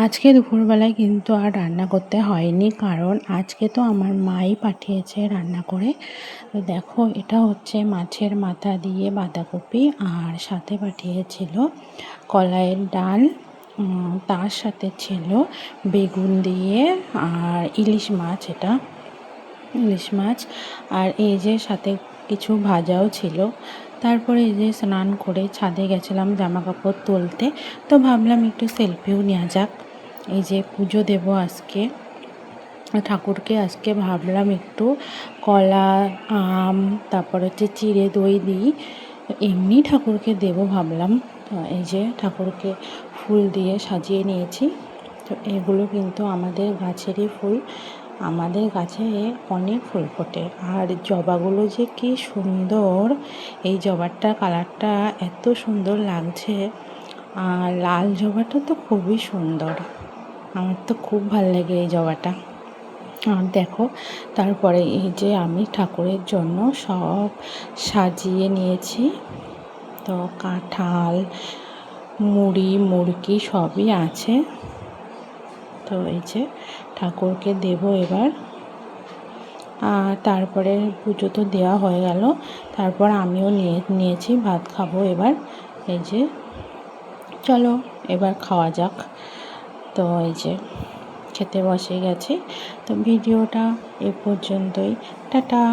আজকে দুপুরবেলায় কিন্তু আর রান্না করতে হয়নি, কারণ আজকে তো আমার মাই পাঠিয়েছে রান্না করে। তো দেখো, এটা হচ্ছে মাছের মাথা দিয়ে বাঁধাকপি, আর সাথে পাঠিয়েছিল কলাইয়ের ডাল, তার সাথে ছিল বেগুন দিয়ে আর ইলিশ মাছ, এটা ইলিশ মাছ। আর এই যে সাথে কিছু ভাজাও ছিল। তারপরে এই যে স্নান করে ছাদে গেছিলাম জামা কাপড় তুলতে, তো ভাবলাম একটু সেলফিও নেওয়া যাক। এই যে পুজো দেব আজকে ঠাকুরকে, আজকে ভাবলাম একটু কলা, আম, তারপর হচ্ছে চিড়ে দই দিই, এমনি ঠাকুরকে দেব ভাবলাম। তো এই যে ঠাকুরকে ফুল দিয়ে সাজিয়ে নিয়েছি। তো এগুলো কিন্তু আমাদের গাছেরই ফুল, আমাদের গাছে অনেক ফুল ফোটে। আর জবাগুলো যে কি সুন্দর, এই জবাটার কালারটা এত সুন্দর লাগছে। আর লাল জবাটা তো খুবই সুন্দর, আমার তো খুব ভালো লাগে এই জবাটা। আর দেখো, তারপরে এই যে আমি ঠাকুরের জন্য সব সাজিয়ে নিয়েছি। তো কাঁঠাল, মুড়ি, মুড়কি সবই আছে। তো এই যে ঠাকুরকে দেব এবার। আর তারপরে পুজো তো দেওয়া হয়ে গেল, তারপর আমিও নিয়েছি ভাত খাবো এবার। এই যে চলো এবার খাওয়া যাক। তো এই যে খেতে বসে গেছি। তো ভিডিওটা এ পর্যন্তই, টাটা।